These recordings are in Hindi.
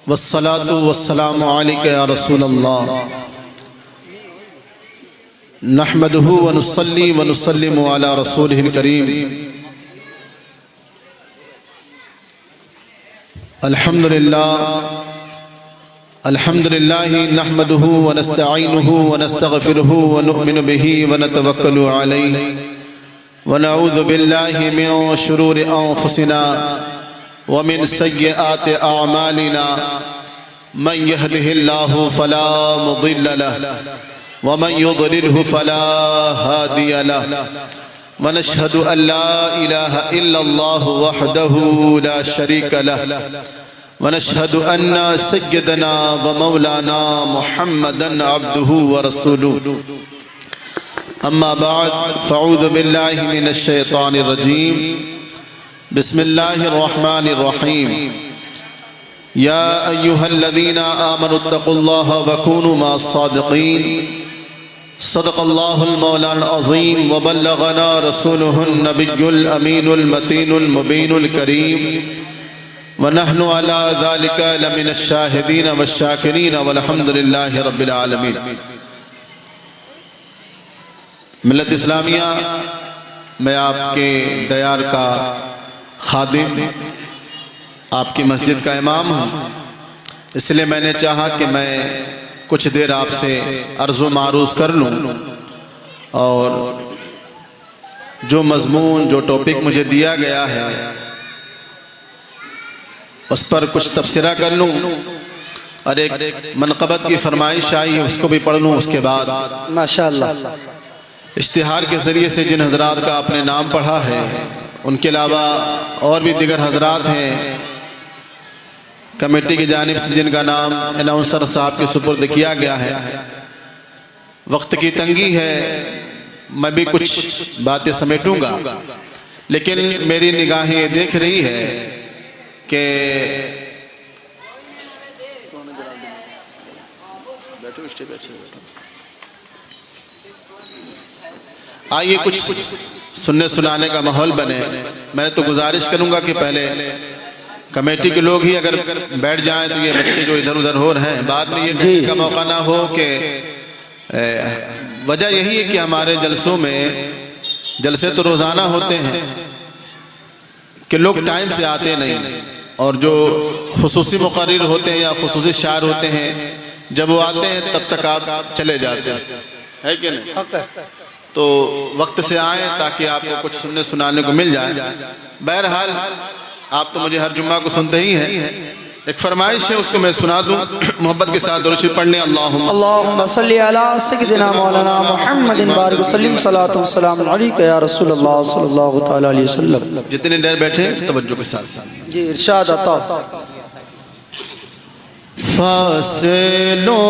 वस्सलातु वस्सलामु अलैका या रसूलल्लाह नहमदुहु व नुसल्ली व नुसल्लिमु अला रसूलिहिल करीम। अल्हम्दुलिल्लाह नहमदुहु व नस्तईनुहु व नस्तगफिरुहु व नु'मिनु बिही व नतवक्कलु अलैहि व नऊज़ु बिल्लाहि मिन शुरूरि अंफुसिना व मिन सय्यिआति अअमालिना मन यहदिहिल्लाहु फला मुदिल्ल लहु व मन युद्लिलहु फला हादिय लहु व नशहदु अन ला इलाहा इल्लल्लाहु वहदहु ला शरीका लहु व नशहदु अन्ना सय्यदना व मौलाना मुहम्मदन अब्दुहु व रसूलुहु। अम्मा बाद फ़अऊज़ु बिल्लाहि मिनश शैतानिर रजीम। बिस्मिल्लाहिर रहमानिर रहीम। या अय्युहल्लज़ीना आमनुत्तक़ुल्लाह व कूनू मअस-सादिक़ीन। सदक़ल्लाहुल मौलाना अज़ीम व बल्लगना रसूलुहुन नबियुल अमीनुल मतीनुल मुबीनुल करीम व नहनु अला ज़ालिका लमिनश शाहिदीन वश-शाकिरीन वल्हम्दुलिल्लाहि रब्बिल आलमीन। मिल्लत इस्लामिया, मैं आपके दयार का खादिम, आपकी मस्जिद का इमाम हूँ, इसलिए मैंने चाहा कि मैं कुछ देर आपसे अर्ज़ो मारूज़ कर लूँ और जो मज़मून जो टॉपिक मुझे दिया गया है उस पर कुछ तबसरा कर लूँ और एक मनक़बत की फरमाइश आई है उसको भी पढ़ लूँ। उसके बाद माशाअल्लाह इश्तिहार के ज़रिए से जिन हज़रात का आपने नाम पढ़ा है उनके अलावा और भी दिगर हज़रात हैं कमेटी की जानिब से जिनका नाम अनाउंसर साहब के सुपुर्द किया गया है। वक्त की तंगी है, मैं भी कुछ बातें समेटूंगा, लेकिन मेरी निगाहें देख रही है कि आइए कुछ सुनने सुनाने का माहौल बने। मैं तो गुजारिश करूंगा कि पहले कमेटी के लोग ही अगर बैठ जाएं तो ये बच्चे जो इधर उधर हो रहे हैं बाद में ये कहने का मौका ना हो कि वजह यही है कि हमारे जलसों में जलसे तो रोज़ाना होते हैं कि लोग टाइम से आते नहीं और जो खुसूसी मुक़र्रिर होते हैं या खुसूसी शायर होते हैं जब वो आते हैं तब तक आप चले जाते हैं, है कि नहीं? तो वक्त से आए ताकि आपको कुछ सुनने सुनाने को मिल जाए। बहरहाल आप तो मुझे हर जुम्मा को सुनते ही हैं, एक फरमाइश है उसको मैं सुना दूं मोहब्बत के साथ। दुरूद पढ़ने अल्लाहुम्मा सल्ली अला सय्यिदिना मौलाना मुहम्मदिन बारिक वसल्लिम सलातु वस्सलाम अलैका या रसूलल्लाह सल्लल्लाहु तआला अलैहि वसल्लम। जितने देर बैठे तवज्जो के साथ जी इरशाद आता। फासिलों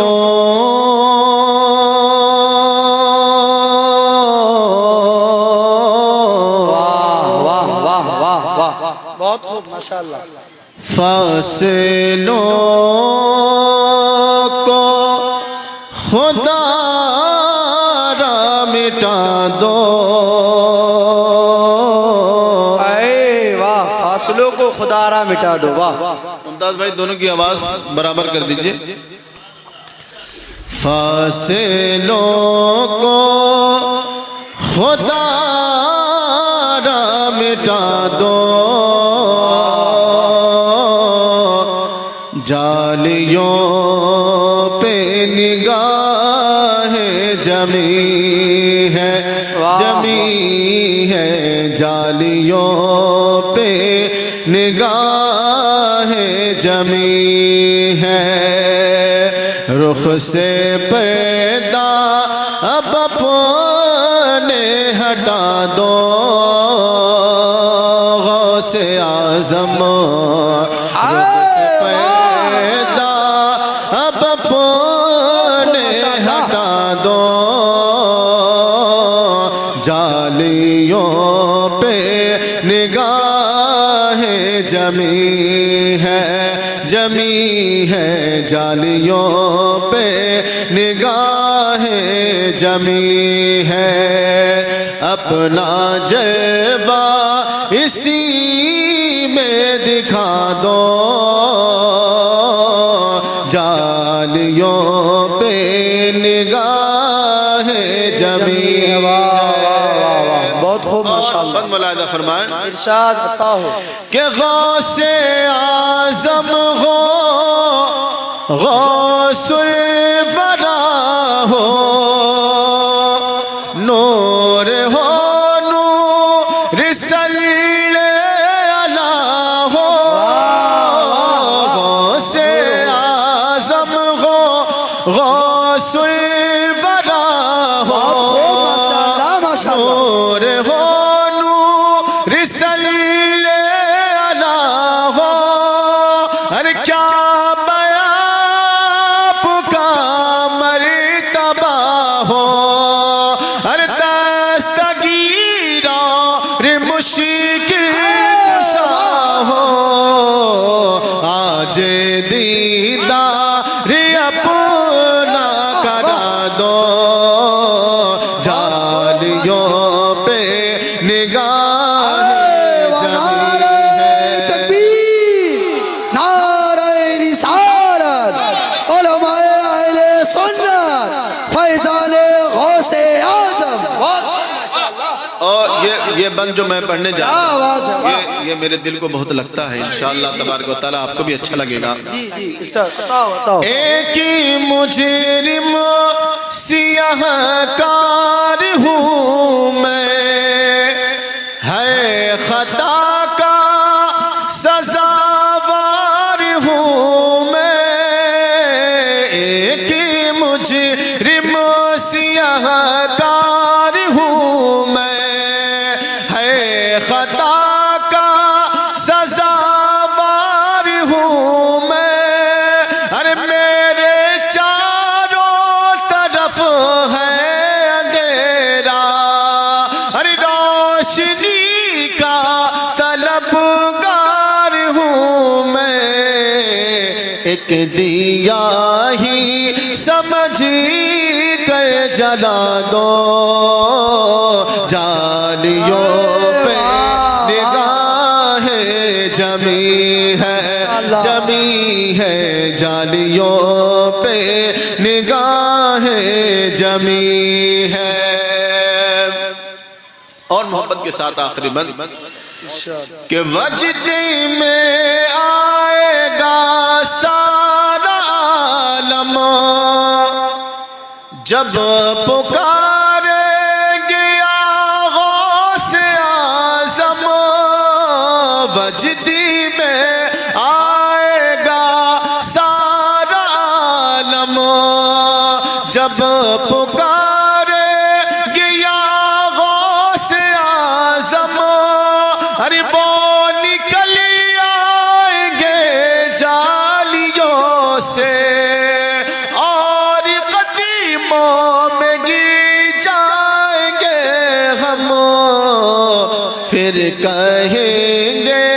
बहुत खूब माशाअल्लाह। फासिलों को खुदा रा मिटा दो। अरे वाह, फासिलों को खुदा रा मिटा दो। वाह मुमताज भाई दोनों की आवाज बराबर कर दीजिए। फासिलों को खुदा रा मिटा दो, जालियों पे निगाहें जमी है, जमी है, जालियों पे निगाहें जमी है। रुख से पर्दा अब अपने हटा दो, गौसे आज़म जमी है, जमी है, जालियों पे निगाहें जमी है। अपना जलवा इसी में दिखा दो, जालियों पे निगाह जमी बहुत खूब माशाअल्लाह। मुलाहिजा फरमाए इरशाद अता हो कि गौसे आज़म हो गौसुल वरा हो नूर हो नूर सल्ले अला हो गौसे आज़म हो गौसुल वरा हो नूर हो नूर सल्ले अला हो। अरे क्या बयां का मर्तबा हो अरे दस्तगीरा रे मुश्किल कुशा हो आज दीदार अपना करा दो जालियों पे निगाह जमी है। नारे रिसालत उलमाए अहले सुन्नत फैज़ाने गौसे आज़म। और ये बंद जो मैं पढ़ने जा रहा हूँ ये मेरे दिल को बहुत लगता है। इंशाअल्लाह तबारक व तआला आपको भी अच्छा लगेगा। जी जी बताओ। एक ही मुजरिम सियाहकार हूँ मैं है खता का सजावार हूँ मैं एक ही मुजरिम सियाहकार हूँ मैं है खता का सजावार हूँ मैं। अरे मेरे चारों तरफ है अंधेरा अरे रोशनी का तलबगार हूँ मैं एक दिया ही समझ कर जला दो जालियों पे निगाह जमी है जालियों पे निगाह जमी है। और मोहब्बत के साथ आखिरी बंद कि वजदी में आएगा सारा आलम जब पुकारेंगे गौसे आज़म वजदी में आएगा सारा आलम जब पुकारेंगे गौसे आज़म। अरे वो निकल आएंगे जालियों से और कदीमों में गिर जाएंगे हम फिर कहेंगे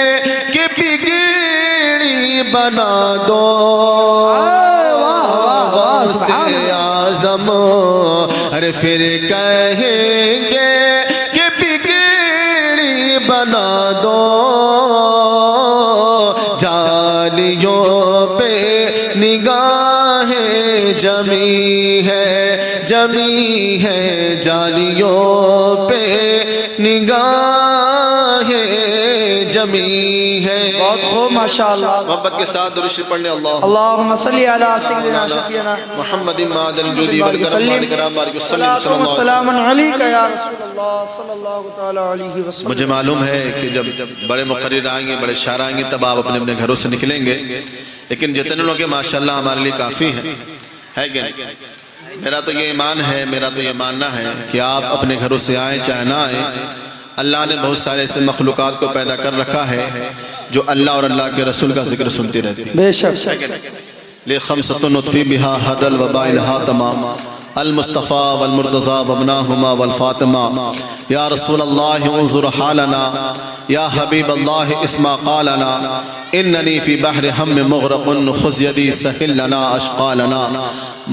कि बिगड़ी बना दो गौसे आज़म। अरे फिर कहेंगे कि बिगड़ी बना दो जालियों पे निगाह जमी है जालियों पे निगाह जमी है। बहुत खूब माशाअल्लाह। मोहब्बत के साथ दुरूद शरीफ पढ़ने अल्लाहुम्मा सल्ली अला सय्यिदिना शफीना मुहम्मदिन मादल जुदी वल करम वाल इकराम बारिक वसल्लम सल्लल्लाहु अलैहि या रसूलल्लाह सल्लल्लाहु तआला अलैहि वसल्लम। मुझे मालूम है कि जब बड़े मुक़र्रिर आएंगे बड़े शायर आएंगे तब आप अपने अपने घरों से निकलेंगे लेकिन जितने लोग माशाअल्लाह हमारे लिए काफ़ी है कि नहीं? मेरा तो ये ईमान है मेरा तो ये मानना है कि आप अपने घरों से आए चाहे ना आए अल्लाह ने बहुत सारे ऐसे मखलूक़ात को पैदा कर रखा है जो अल्लाह और अल्लाह के रसूल का जिक्र सुनती रहती है। बेशक ले खमसतुन नुत्फ़ी बिहा हर्रल वबाइल हातमा अल मुस्तफ़ा वल मुर्तज़ा वबनाहुमा वल फातिमा या रसूल अल्लाह उन्ज़ुर हालना या हबीब अल्लाह इस्मा क़ालना इन्ननी फ़ी बहर हम मुग़रक़ुन ख़ुज़ यदी सहिल लना अशक़ालना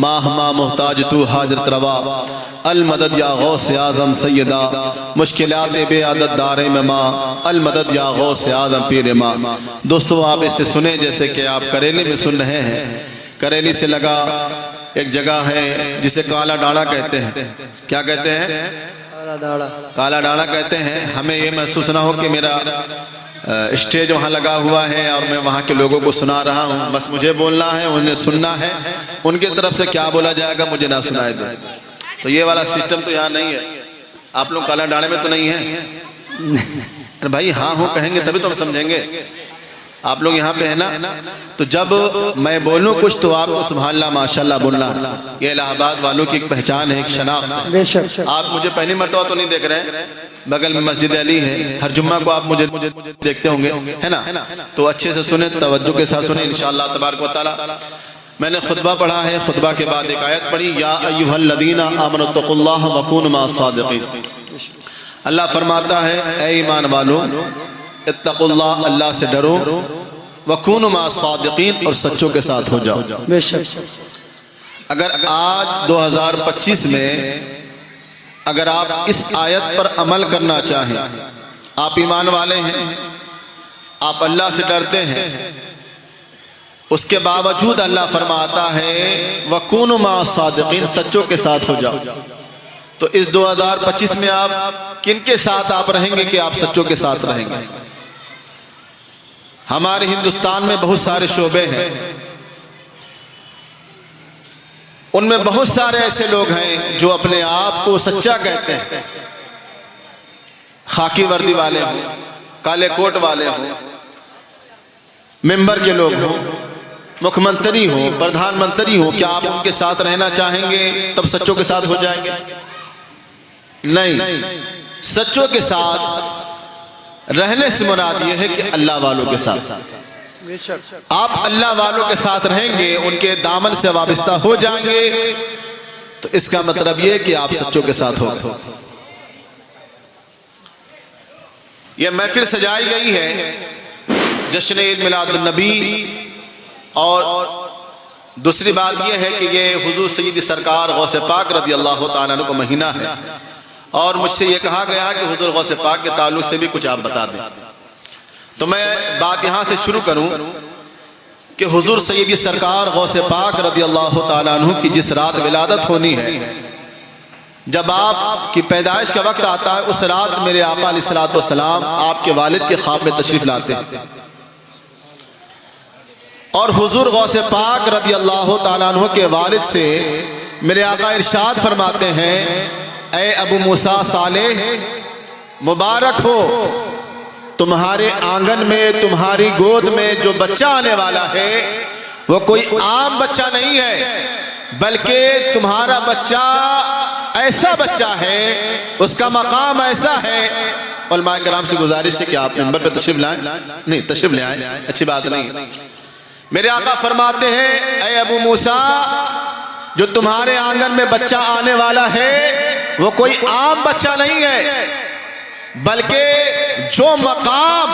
माहमा मुहताज तू हाजत रवा अल मदद या गौस आज़म सैयदा मुश्किलात बेअदद दारे में माँ अल मदद या गौस आज़म पीर माँ। दोस्तों आप इससे सुने जैसे कि आप करेले में सुन रहे हैं करेली से लगा एक जगह है जिसे काला डाड़ा कहते हैं। क्या कहते हैं? काला डाड़ा कहते हैं। हमें ये महसूस ना हो कि मेरा स्टेज वहाँ लगा हुआ है और मैं वहाँ के लोगों को सुना रहा हूँ, बस मुझे बोलना है, उन्हें सुनना है, उनकी तरफ से क्या बोला जाएगा मुझे ना सुनाए दे। तो ये वाला सिस्टम तो यहाँ नहीं है। आप लोग काला डाड़े में तो नहीं है? अरे भाई हाँ हो कहेंगे तभी तो हम समझेंगे। आप लोग यहाँ पे है ना, तो जब मैं बोलूँ कुछ तो आपको सुभान अल्लाह माशाल्लाह बोलना। ये इलाहाबाद वालों की एक पहचान है, एक शनाख्त है। आप मुझे पहली मर्तबा तो नहीं देख रहे, बगल में मस्जिद अली है, हर जुम्मा को आप मुझे देखते होंगे, है ना? तो अच्छे से सुने, तवज्जो के साथ सुने इंशाअल्लाह तबारक व तआला। मैंने खुतबा पढ़ा है, खुतबा के बाद एक आयत पढ़ी, या अय्युहल्लज़ीना आमनुत्तक़ुल्लाह वकूनू मअस-सादिक़ीन। अल्लाह फरमाता है, ए ईमान वालों, इत्तक़ुल्लाह, अल्लाह से डरो, वकूनू मअस-सादिक़ीन, और सच्चों के साथ हो जाओ। अगर आज 2025 में अगर आप इस आयत पर अमल करना चाहें, आप ईमान वाले हैं, आप अल्लाह से डरते हैं, उसके बावजूद अल्लाह फरमाता है वकूनु मअस-सादिक़ीन, सच्चों के साथ हो जाओ। तो इस 2025 में आप किन के साथ आप रहेंगे कि आप सच्चों के साथ रहेंगे? हमारे हिंदुस्तान में बहुत सारे शोबे हैं, उनमें बहुत सारे ऐसे लोग हैं जो अपने आप को सच्चा कहते हैं। खाकी वर्दी वाले हों, काले कोट वाले हों, मेंबर के लोग हों, मुख्यमंत्री हो, प्रधानमंत्री हो, क्या आप उनके साथ रहना चाहेंगे तब सच्चों के साथ हो जाएंगे? नहीं, सच्चों के साथ रहने से मुराद यह है कि अल्लाह वालों के साथ। आप अल्लाह वालों के साथ रहेंगे, उनके दामन से वाबस्ता हो जाएंगे, तो इसका मतलब यह है कि आप सच्चों के साथ होंगे। यह महफिल सजाई गई है जश्न ईद मिलादुन नबी, और दूसरी बात यह है कि ये हुजूर सय्यद सरकार गौसे पाक रज़ी अल्लाह तआला अन्हु का महीना है, और मुझसे ये कहा गया कि हुजूर गौसे पाक के ताल्लुक से भी कुछ आप बता दें। तो मैं बात यहाँ से शुरू करूँ कि हुजूर सय्यद सरकार गौसे पाक रज़ी अल्लाह तआला अन्हु की जिस रात विलादत होनी है, जब आपकी पैदाइश का वक्त आता है, उस रात मेरे आका अलैहिस्सलातु वस्सलाम आपके वालिद के ख्वाब में तशरीफ लाते हैं, और हुजूर गौसे पाक रज़ी अल्लाह तआला अन्हु के वालिद से मेरे आका इरशाद फरमाते हैं, ए अबू मूसा सालेह, मुबारक हो, तुम्हारे आंगन में, तुम्हारी गोद में जो बच्चा आने वाला है वो कोई आम बच्चा नहीं है, बल्कि तुम्हारा बच्चा ऐसा बच्चा है, उसका मकाम ऐसा है। उलमा किराम से गुजारिश है कि आप मिंबर पे तशरीफ लाएं, नहीं तशरीफ ले आए, अच्छी बात नहीं। मेरे आका फरमाते हैं, ए अबू मूसा, जो तुम्हारे आंगन में बच्चा आने वाला है वो कोई आम बच्चा नहीं है, बल्कि जो मकाम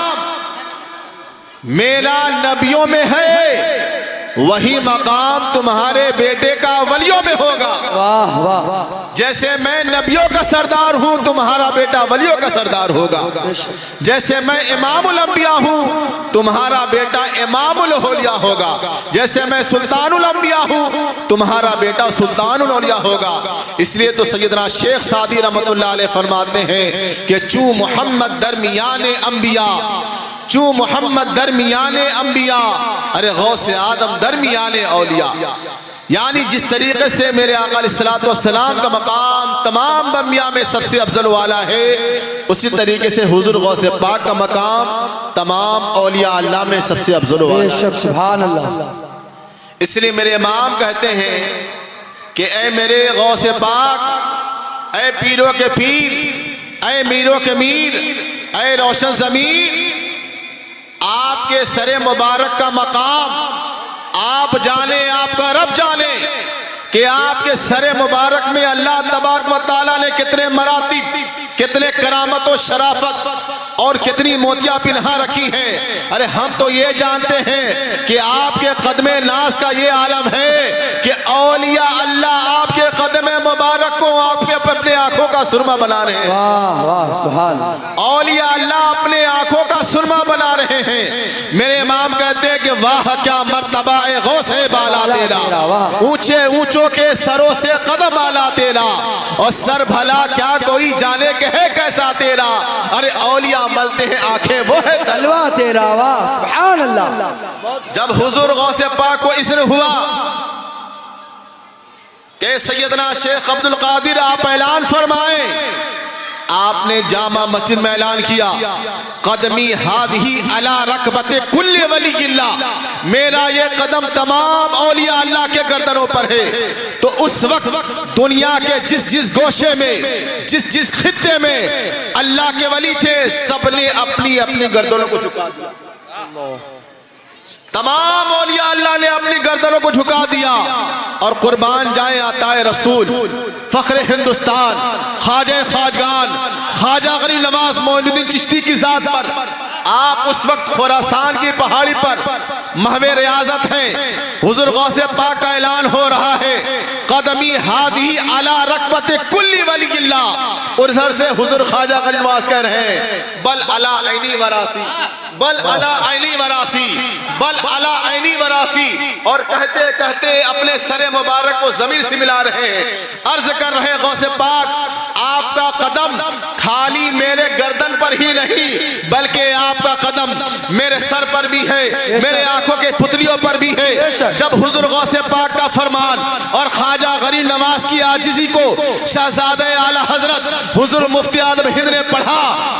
मेरा नबियों में है वही मकाम तुम्हारे बेटे का वलियों में होगा। वाह वाह। जैसे मैं नबियों का सरदार हूं, तुम्हारा बेटा वलियों का सरदार होगा। जैसे मैं इमामुल अंबिया हूं, तुम्हारा बेटा इमामुल औलिया होगा। जैसे मैं सुल्तानुल अंबिया हूं, तुम्हारा बेटा सुल्तानुल औलिया होगा। इसलिए तो सैयदना शेख सादी रहमतुल्लाह अलैह फरमाते हैं कि चू मोहम्मद दरमियाने अंबिया, चू मोहम्मद दरमियाने अंबिया, अरे गौसे आदम दरमियाने औलिया। यानी जिस तरीके से मेरे आका अलैहिस्सलातु वस्सलाम का मकाम तमाम अंबिया में सबसे अफजल वाला है, उसी तरीके से हुजूर गौसे पाक का मकाम तमाम औलिया अल्लाह में सबसे अफजल वाला है। सुभान अल्लाह। इसलिए मेरे इमाम कहते हैं कि ऐ मेरे गौसे पाक, ऐ पीरों के पीर, ऐ मीरों के मीर, ऐ रोशन ज़मीर, आपके सरे मुबारक का मकाम आप जाने, आपका रब जाने कि आपके सरे मुबारक में अल्लाह तबारक व तआला ने कितने मरातिब, कितने करामत और शराफत और कितनी मोतियां पिन्हा रखी हैं। अरे हम तो ये जानते हैं कि आपके कदमे नाज का ये आलम है कि औलिया अल्लाह आपके कदमे मुबारक को आपके अपने आंखों का सुरमा बना रहे हैं। वाह वाह सुभान। औलिया अल्लाह अपने आंखों का सुरमा बना रहे हैं। मेरे इमाम कहते हैं कि वाह क्या मर्तबा ए गौसे बाला तेरा, ऊंचे ऊंचों के सरों से कदम आला तेरा, और सर भला क्या कोई जाने के है कैसा तेरा। अरे औलिया मलते हैं आंखें वो है तलवा तेरा, वाह सुभान अल्लाह। जब हुजूर गौसे पाक को इसने हुआ कि सैयदना शेख अब्दुल कादिर आप ऐलान फरमाए, आपने जामा मस्जिद में ऐलान किया, कदमी हादही अला रकबते कुल्ले वलील्ला, मेरा ये कदम तमाम औलिया अल्लाह के गर्दनों पर है। तो उस वक्त दुनिया के जिस जिस गोशे में, जिस जिस खित्ते में अल्लाह के वली थे, सबने अपनी अपनी गर्दनों को झुका दिया। तमाम औलिया अल्लाह ने अपनी गर्दनों को झुका दिया। और कुर्बान जाए आताए रसूल, फख्र हिंदुस्तान, ख्वाजा ख्वाजगान, ख्वाजा गरीब नवाज मोइनुद्दीन चिश्ती की जात पर आप उस वक्त खुरासान की पहाड़ी पर महवे रियाजत हैं। हुजूर गौसे पाक का ऐलान हो रहा है, कदमी हादी अला रकबते कुल्ली वलील्ला। और इधर से हुजूर ख्वाजा गरीब नवाज कह रहे हैं, बल अला ऐनी वरासी, बल अला ऐनी वरासी, बल अला ऐनी वरासी। और कहते कहते अपने सरे मुबारक को जमीन से मिला रहे हैं, अर्ज कर रहे गौसे पाक, आपका कदम खाली मेरे गर्दन पर ही नहीं, बल्कि आपका कदम मेरे सर पर भी है, मेरे आंखों के पुतलियों पर भी है। जब हुजूर गौसे पाक का फरमान और ख्वाजा गरीब नवाज की आजिजी को शहजादे आला हजरत हुजूर मुफ्ती आदम हिंद ने पढ़ा,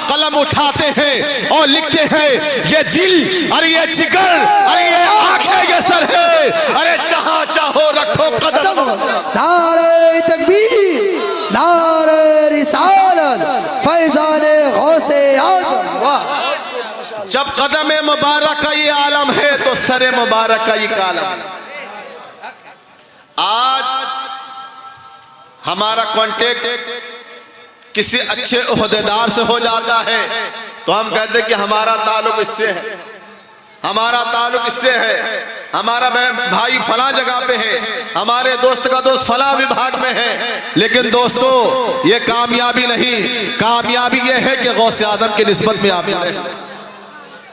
कलम उठाते हैं और लिखते हैं, ये दिल, अरे ये जिगर, अरे ये आंखें, ये सर है, अरे जहां चाहो रखो कदम। नारे तकबीर, नारे रिसालत, फैज़ाने गौसे आज़म, वाह। जब कदम मुबारक का ये आलम है तो सरे मुबारक का ये कालम। आज हमारा कांटेक्ट किसी अच्छे ओहदेदार से हो जाता है तो हम कहते हैं कि हमारा ताल्लुक इससे है, हमारा ताल्लुक इससे है, हमारा भाई फला जगह पे है, हमारे दोस्त का दोस्त फला विभाग में है। लेकिन दोस्तों ये कामयाबी नहीं, कामयाबी ये है कि गौसे आज़म की निस्बत में आप हैं।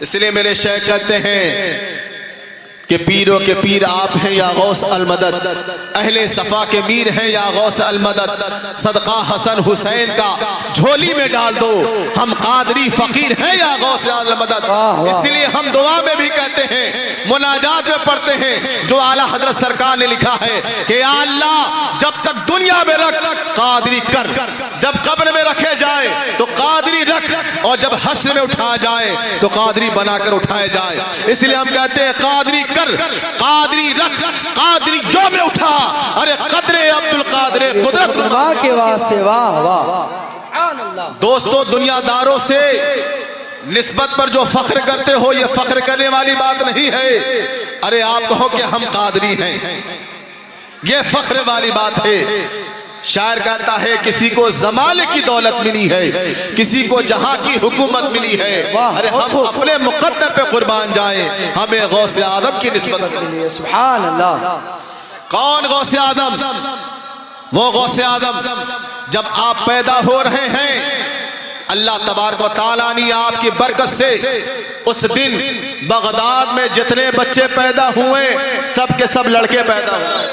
इसलिए मेरे शेख कहते हैं कि पीरों के पीर आप हैं या गौस अलमदद, अहले सफा के मीर हैं या गौस अलमदद, सदका हसन हुसैन का झोली में डाल दो, हम कादरी फकीर हैं या गौस अलमदद। इसलिए हम दुआ में भी कहते हैं, मुनाजात में पढ़ते हैं, जो आला हजरत सरकार ने लिखा है कि या अल्लाह जब तक दुनिया में रख कादरी कर, जब कब्र में रखे जाए तो कादरी रख, और जब हश्र में उठाया जाए तो कादरी बनाकर उठाए जाए। इसलिए हम कहते हैं कादरी कर, कादरी रख, कादरी जो में उठा, अरे कदरे अब्दुल कादरे कुदरत के वास्ते, वाह वाह। दोस्तों दुनियादारों से निस्बत पर जो फख्र करते हो, ये फख्र करने वाली बात नहीं है। अरे आप कहो कि हम कादरी हैं, ये फख्र वाली बात है। शायर कहता है किसी को ज़माने की दौलत मिली है, किसी को जहां की हुकूमत मिली है, अरे हम अपने मुक़द्दर पे कुर्बान जाएं, हमें गौसे आज़म की निस्बत करें। सुभान अल्लाह। कौन गौसे आज़म? वो गौसे आज़म जब आप पैदा हो रहे हैं, अल्लाह तबारक व तआला ने आपकी बरकत से उस दिन बगदाद में जितने बच्चे पैदा हुए सब के सब लड़के पैदा हुए।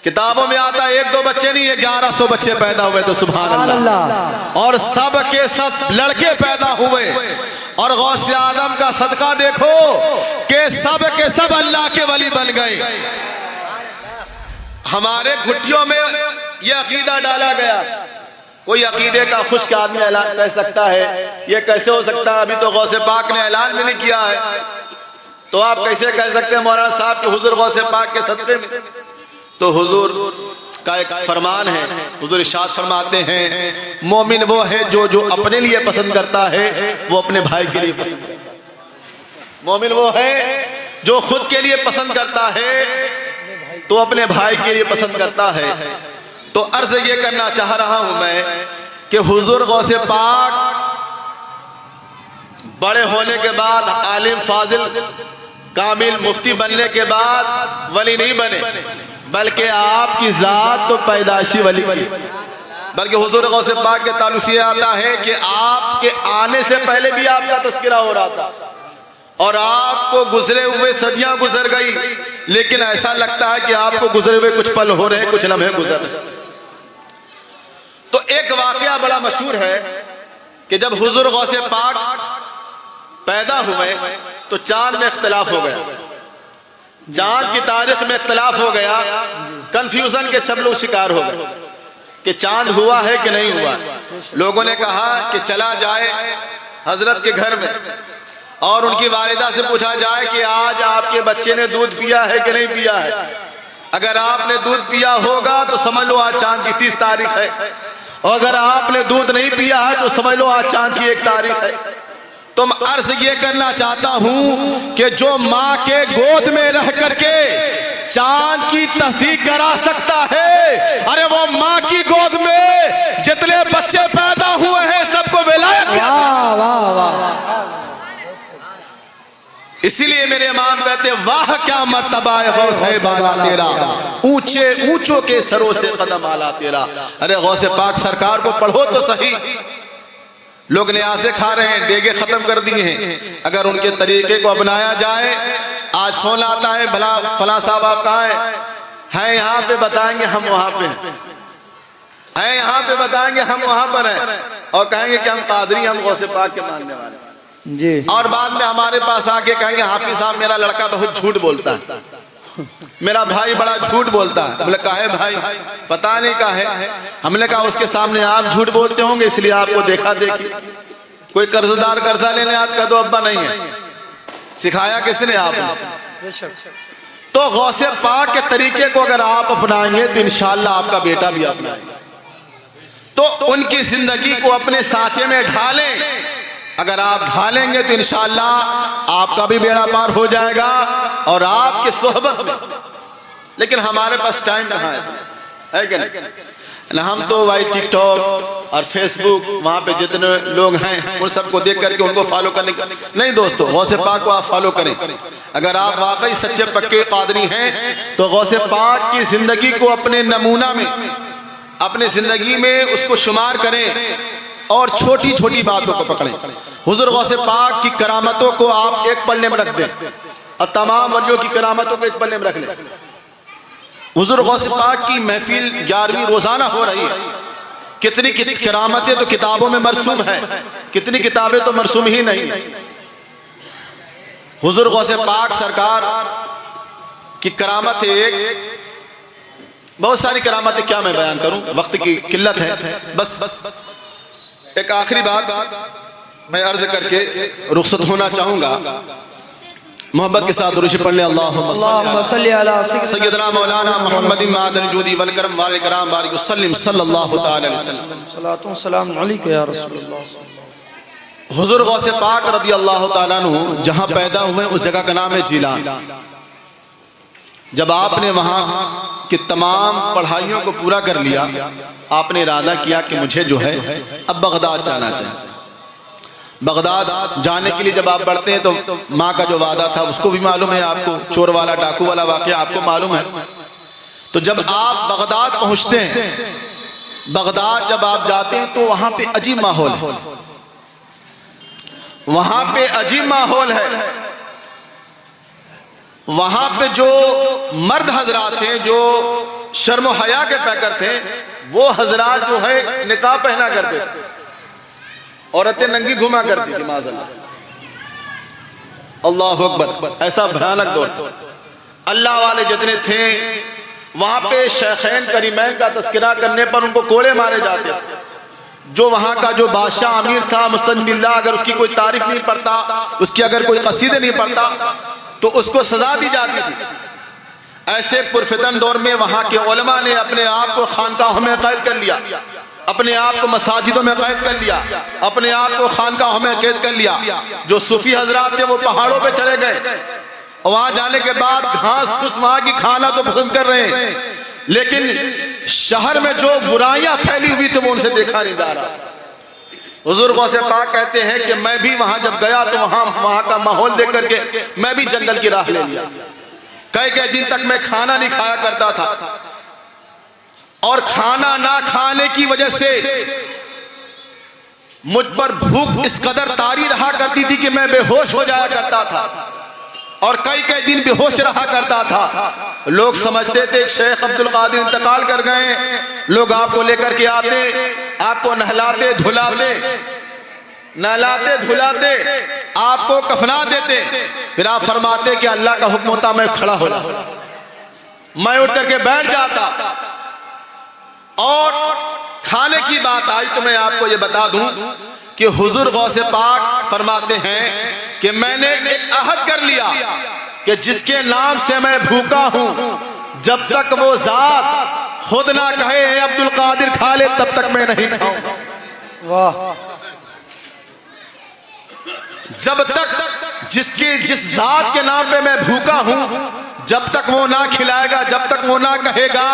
किताबों में आता है 1-2 बच्चे नहीं, 1100 बच्चे पैदा हुए। तो सुभान अल्लाह। और सब के सब लड़के पैदा हुए। और गौसे आज़म का सदका देखो कि सब के सब अल्लाह के वली बन गए। हमारे घुटियों में यह अकीदा डाला गया, कोई अकीदे का खुश्क आदमी ऐलान कर सकता है, ये कैसे हो सकता है, अभी तो गौसे पाक ने ऐलान भी नहीं किया है, तो आप कैसे कह सकते हैं मौलाना साहब कि हुजूर गौसे पाक के सदके में? तो हुजूर का एक फरमान है, हुजूर इरशाद फरमाते हैं, मोमिन वो है जो जो अपने लिए पसंद करता है वो अपने भाई के लिए पसंद करता है। मोमिन वो है जो खुद के लिए पसंद करता है तो अपने भाई के लिए पसंद करता है। तो अर्ज ये करना चाह रहा हूं मैं कि हुजूर गौसे पाक बड़े होने के बाद, आलिम फाजिल कामिल मुफ्ती बनने के बाद वली नहीं बने, बल्कि आपकी जात तो पैदाइशी वली बनी। बल्कि हुजूर गौसे पाक के ताल्लुक से आता है कि आपके आने से पहले भी आपका तस्करा हो रहा था, और आपको गुजरे हुए सदियां गुजर गई, लेकिन ऐसा लगता है कि आपको गुजरे हुए कुछ पल हो रहे हैं, कुछ लम्हे गुजर रहे। तो एक वाकया बड़ा मशहूर है कि जब हुजूर गौसे पाक पैदा हुए तो चांद में इख्तिलाफ हो गया, चांद की तारीख में इख्तिलाफ हो गया, कंफ्यूजन के सब लोग शिकार हो गए कि चांद हुआ है कि नहीं हुआ। लोगों ने कहा कि चला जाए हजरत के घर में और उनकी वालिदा से पूछा जाए कि आज आपके बच्चे ने दूध पिया है कि नहीं पिया है। अगर आपने दूध पिया होगा तो समझ लो आज चांद की 30 तारीख है, और अगर आपने दूध नहीं पिया है तो समझ लो आज चांद की 1 तारीख है। तो मैं अर्ज ये करना चाहता हूं कि जो माँ के गोद में रह करके चांद की तस्दीक करा सकता है, अरे वो माँ की गोद में जितने बच्चे पैदा हुए हैं सबको विलायत। वाह वाह वाह। इसीलिए मेरे इमाम कहते वाह क्या मर्तबा है गौसे बाला तेरा, ऊंचे ऊंचों के सरों से कदम आला तेरा। अरे गौसे पाक सरकार को पढ़ो तो सही। लोग न्यासे खा रहे हैं, डेगे खत्म कर दिए हैं। अगर उनके तरीके को अपनाया जाए, आज फोन आता है भला फला साहब आप कहाँ हैं यहाँ पे, बताएंगे हम वहां पे हैं, यहाँ पे बताएंगे हम वहां पर हैं, और कहेंगे कि हम कादरी, हम गौसे पाक के मानने वाले जी। और बाद में हमारे पास आके कहेंगे हाफिज साहब मेरा लड़का बहुत झूठ बोलता है, मेरा भाई बड़ा झूठ बोलता है। हमने कहा है भाई पता नहीं कहा है। हमने कहा उसके सामने आप झूठ बोलते होंगे इसलिए आपको देखा देखी। कोई कर्जदार कर्जा लेने आता तो अब्बा नहीं है, सिखाया किसने आपने। तो गौसे पाक के तरीके को अगर आप अपनाएंगे तो इंशाअल्लाह आपका बेटा भी अपनाएगा। तो उनकी जिंदगी को अपने सांचे में ढालें। अगर आप ढालेंगे तो इंशाअल्लाह आपका भी बेड़ा पार हो जाएगा और आपके सोहबत में। लेकिन हमारे पास टाइम कहाँ है कि नहीं। हम तो भाई टिकटॉक और फेसबुक वहाँ पे जितने लोग हैं उन सबको देख करके उनको फॉलो करने नहीं। दोस्तों गौसे पाक को आप फॉलो करें। अगर आप वाकई सच्चे पक्के कादरी हैं तो गौसे पाक की जिंदगी को अपने नमूना में, अपने जिंदगी में उसको शुमार करें और छोटी छोटी बातों को पकड़ें। हुजूर गौसे पाक की करामतों को आप एक पन्ने में रख दें और तमाम वलियों की करामतों को एक पन्ने में रख लें। हुजूर गौसे पाक की महफिल 11वीं रोजाना हो रही है। कितनी करामतें तो किताबों में मरसूम है, कितनी किताबें तो मरसूम ही नहीं। हुजूर गौसे पाक सरकार की करामत एक, बहुत सारी करामतें क्या मैं बयान करूं, वक्त की किल्लत है। बस एक आखिरी बात मैं अर्ज करके रुखसत होना चाहूंगा। मोहब्बत के साथ दुरूद पढ़ने अल्लाहुम्मा सल्ली अला सय्यदना मौलाना मुहम्मदिन मादन जूदी वल करम वाल इकराम बारिक वसल्लम सल्लल्लाहु तआला अलैहि वसल्लम। सलातो सलाम अलैका या रसूलल्लाह। हुजूर गौसे पाक रज़ी अल्लाह तआला अन्हु जहां पैदा हुए उस जगह का नाम है जीलान। जब आपने वहां की तमाम पढ़ाइयों को पूरा कर लिया, आपने इरादा किया कि मुझे जो है अब बगदाद जाना चाहिए। बगदाद जाने के लिए जब आप बढ़ते हैं तो माँ का जो वादा था उसको भी मालूम है आपको, चोर वाला डाकू वाला वाकया आपको मालूम है। तो जब आप बगदाद पहुंचते हैं, बगदाद जब आप जाते हैं तो वहां पे अजीब माहौल है, वहां पे अजीब माहौल है। वहां पे जो मर्द हजरात हैं जो शर्म हया के पैकर थे, वो हजरात जो है निकाब पहना करते थे, औरतें नंगी घुमा करती थी। माज़अल्लाह, अल्लाह अकबर, ऐसा भयानक दौर था। अल्लाह वाले जितने थे वहां पे शेखैन करीमैन का तस्करा करने पर उनको कोड़े मारे जाते थे। जो वहां का जो बादशाह अमीर था मुस्तन बिल्लाह, अगर उसकी कोई तारीफ नहीं पढ़ता, उसकी अगर कोई कसीदे नहीं पढ़ता तो उसको सजा दी जाती थी। ऐसे पुरफितन दौर में वहां के उलमा ने अपने आप को खानकाहों में कैद कर लिया, अपने आप को मसाजिदों में कैद कर लिया, अपने आप को खानकाहों में कैद कर लिया। जो सूफी हजरात थे वो पहाड़ों पे चले गए, वहां जाने के बाद घास फूस वहां की खाना तो पसंद कर रहे हैं, लेकिन शहर में जो बुराइयां फैली हुई थी वो उनसे देखा नहीं जा रहा। हुजूर गौसे पाक कहते हैं कि मैं भी वहां जब गया तो वहां का माहौल देख करके मैं भी जंगल की राह ले लिया। कई दिन तक मैं खाना नहीं खाया करता था, और खाना ना खाने की वजह से मुझ पर भूख इस कदर तारी रहा करती थी कि मैं बेहोश हो जाया करता था। और कई कई दिन बेहोश रहा करता था। लोग समझते थे शेख अब्दुल कादिर इंतकाल कर गए। लोग आपको लेकर के आते, आपको नहलाते धुलाते, आपको कफना देते। फिर आप फरमाते कि अल्लाह का हुक्म होता मैं खड़ा हो जाता, मैं उठ करके बैठ जाता। और खाने की बात आई तो मैं आपको ये बता दूं कि हुजूर गौसे पाक फरमाते हैं कि मैंने एक अहद कर लिया कि जिसके नाम से मैं भूखा हूं, जब तक वो जात खुद ना कहे अब्दुल कादिर खा ले, तब तक मैं नहीं खाऊंगा। वाह। जब तक जिस जात के नाम पे मैं भूखा हूं, जब तक वो ना खिलाएगा, जब तक वो ना कहेगा,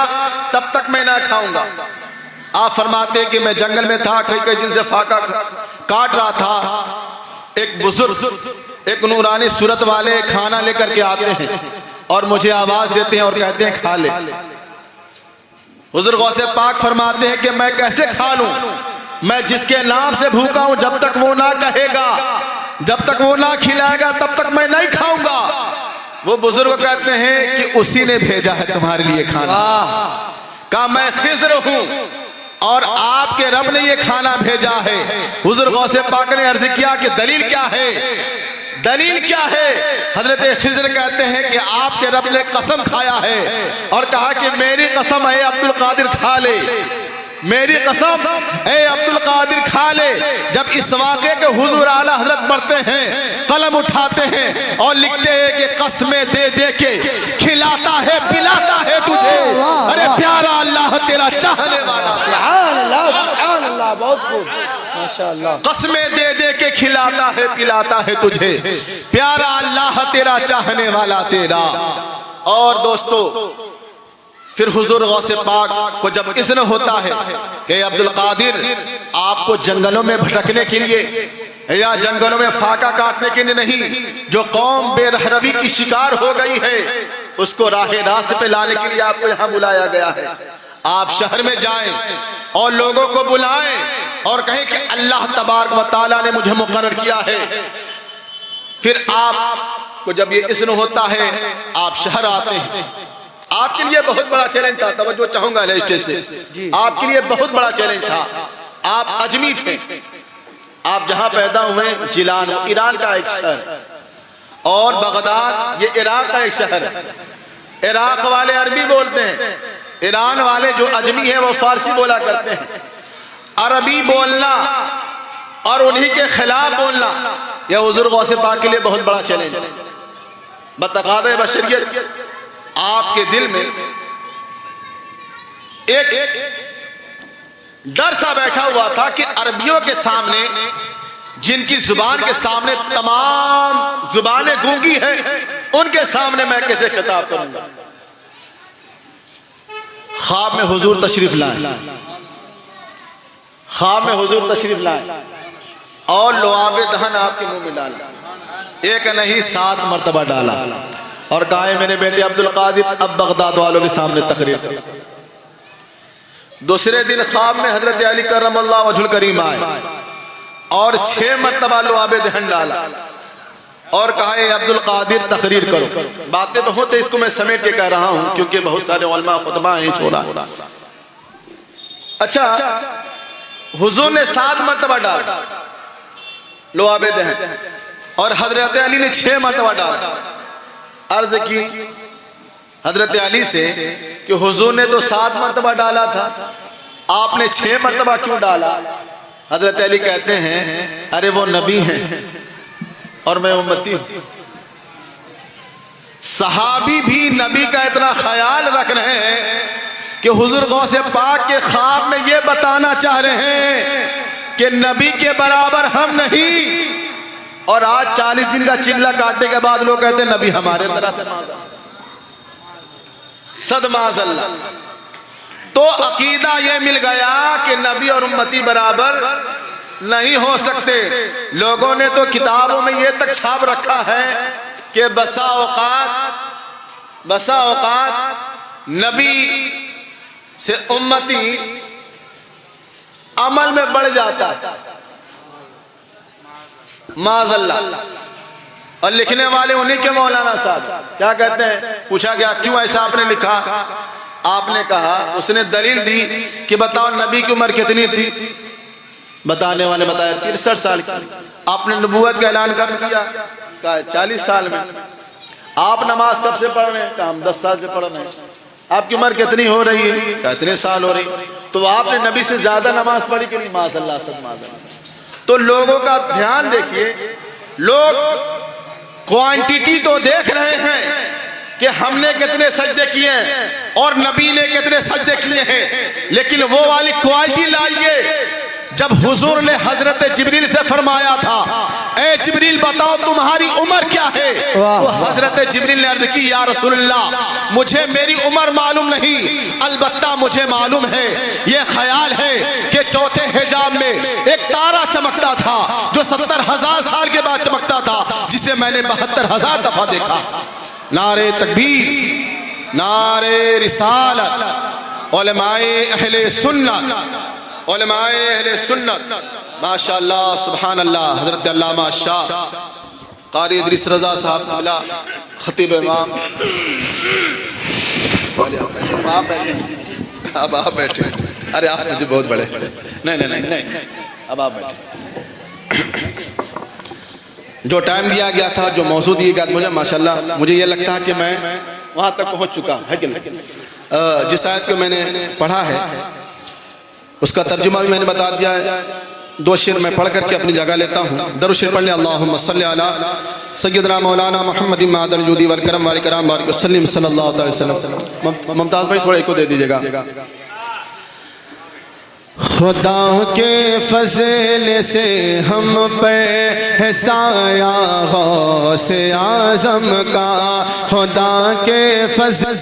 तब तक मैं ना खाऊंगा। आप फरमाते कि मैं जंगल में था, कई कई दिन से फाका काट रहा था। एक बुजुर्ग, एक नूरानी सूरत वाले खाना लेकर के आते हैं और मुझे आवाज देते हैं और कहते हैं खा ले। हुजूर गौसे पाक फरमाते हैं कि मैं कैसे खा लूं, मैं जिसके नाम से भूखा हूं, जब तक वो ना कहेगा, जब तक वो ना खिलाएगा, तब तक मैं नहीं खाऊंगा। वो बुजुर्ग कहते हैं कि उसी ने भेजा है तुम्हारे लिए खाना। कहा मैं खिज़्र हूं और आपके रब ने ये खाना भेजा है। हुजूर गौसे पाक ने अर्ज किया कि दलील क्या है, दलील क्या है? हजरत खिज़्र कहते हैं कि आपके रब ने कसम खाया है और कहा कि मेरी कसम है अब्दुल कादिर खा ले, मेरी कसम ए अब्दुल कादिर खा ले। जब इस वाक़े के हुजूर आला हजरत पढ़ते हैं, कलम उठाते हैं और लिखते हैं कि कसमें दे दे के खिलाता है पिलाता है तुझे, अरे प्यारा अल्लाह तेरा चाहने वाला। सुभान अल्लाह, सुभान अल्लाह, बहुत खूब, माशाअल्लाह। कसमें दे दे के खिलाता है पिलाता है तुझे, प्यारा अल्लाह तेरा चाहने वाला तेरा। और दोस्तों फिर हुजूर गौसे पाक को जब इज़्न होता है कि अब्दुल कादिर आपको जंगलों में भटकने के लिए या जंगलों में फाका काटने के लिए नहीं, जो कौम बेरहरवी की शिकार हो गई है उसको राह रास्त पे लाने के लिए आपको यहाँ बुलाया गया है। आप शहर में जाएं और लोगों को बुलाएं और कहें कि अल्लाह तबारक व तआला ने मुझे मुकर्रर किया है। फिर आपको जब ये इज़्न होता है आप शहर आते हैं। आपके लिए बहुत बड़ा चैलेंज था, तवज्जो चाहूंगा स्टेज से, आपके लिए बहुत बड़ा चैलेंज था। आप अजमी थे, आप जहां पैदा हुए जिलान ईरान का एक शहर, और बगदाद ये इराक का एक शहर है। इराक वाले अरबी बोलते हैं, ईरान वाले जो अजमी है वो फारसी बोला करते हैं। अरबी बोलना और उन्हीं के खिलाफ बोलना यह हुजूर गौसे पाक के लिए बहुत बड़ा चैलेंज है। बतकादे बशरियत आपके दिल में एक डर सा बैठा हुआ था कि अरबियों के सामने, जिनकी जुबान के सामने तमाम जुबानें गूंगी हैं, उनके सामने मैं कैसे खिताब करूंगा। ख्वाब में हुजूर तशरीफ लाए, ख्वाब में हुजूर तशरीफ लाए और लुआब दहन आपके मुंह में डाला, एक नहीं 7 मरतबा डाला और कहा है मेरे बेटे अब्दुल कादिर अब बगदाद वालों के सामने तकरीर कर। दूसरे दिन ख्वाब में हजरत अली करमल्लाहु वजहुल करीम आए और 6 मरतबा लुआब दहन डाला और कहा है अब्दुल कादिर तकरीर करो। बातें बहुत है, इसको मैं समेट के कह रहा हूं क्योंकि बहुत सारे उलमा खुतबा हैं छोड़ा। अच्छा, हुजूर ने 7 मरतबा डाला लुआब दहन और हजरत अली ने 6 मरतबा डाला। अर्ज की हजरत अली से कि हुजूर ने तो 7 मरतबा डाला था, आपने 6 मरतबा क्यों डाला? हजरत अली कहते हैं अरे वो नबी हैं और मैं उम्मती हूं। सहाबी भी नबी का इतना ख्याल रख रहे हैं कि हुजूर गौसे पाक के ख्वाब में ये बताना चाह रहे हैं कि नबी के बराबर हम नहीं। और आज 40 दिन का चिल्ला काटने के बाद लोग कहते हैं नबी हमारे तरह सदमाज़ल्लाह। तो अकीदा ये मिल गया कि नबी और उम्मती बराबर नहीं हो सकते। लोगों ने तो किताबों में ये तक छाप रखा है कि बसा औकात नबी से उम्मती अमल में बढ़ जाता है, माज़ल्लाह। और लिखने वाले उन्हीं के मौलाना साहब। क्या कहते हैं, पूछा गया क्यों ऐसा आपने लिखा, आपने कहा, उसने दलील दी कि बताओ नबी की उम्र कितनी थी। बताने वाले बताया 63 साल की। आपने नबूवत का ऐलान कब किया, कहा 40 साल में। आप नमाज कब से पढ़ रहे हैं, कहा हम 10 साल से पढ़ रहे हैं। आपकी उम्र कितनी हो रही है, कहा इतने साल हो रही। तो आपने नबी से ज्यादा नमाज पढ़ी कि नहीं, माशअल्लाह सब माशअल्लाह। तो लोगों का ध्यान देखिए, लोग क्वांटिटी तो देख रहे हैं कि हमने कितने सजदे किए हैं और नबी ने कितने सजदे किए हैं, लेकिन वो वाली क्वालिटी लाइए जब हुजूर ने हजरत जिब्रील से फरमाया था, ए जिब्रील बताओ तुम्हारी उम्र क्या है। तो हजरत जिब्रील ने अर्ज की, या रसूलल्लाह मुझे मेरी उम्र मालूम नहीं, अलबत्ता मुझे मालूम है, ये ख्याल है कि चौथे हिजाब में एक तारा चमकता था जो 70,000 साल के बाद चमकता था, जिसे मैंने 72,000 दफा देखा। नारे तकबीर, नारे रिसालत, उलमाए अहले सुन्नत, उलमाए अहले सुन्नत, माशाअल्लाह सुभान अल्लाह। हजरत अल्लामा शाह कारी इदरीस रजा साहब मिला, खतीब इमाम। अब आप बैठे, अरे आप मुझे बहुत बड़े, नहीं नहीं नहीं नहीं, अब आप बैठे। जो टाइम दिया गया था, जो मौजूद दिया गया, मुझे माशाअल्लाह मुझे ये लगता है कि मैं वहाँ तक पहुँच चुका है कि नहीं। जिस आयत को मैंने पढ़ा है उसका तर्जुमा भी मैंने बता दिया है। 2 शेर मैं पढ़ करके अपनी जगह लेता हूँ। दरूद शरीफ पढ़ ले, अल्लाहुम्मा सल्ली अला सय्यदना मौलाना मुहम्मद मादन जूदी वल करम वाल कराम बारिक वसल्लम सल्लल्लाहु अलैहि वसल्लम। मुमताज भाई थोड़ा एको दे दीजिएगा। खुदा के फज़ल से हम पर है साया गौसे आज़म का, खुदा के फज़ल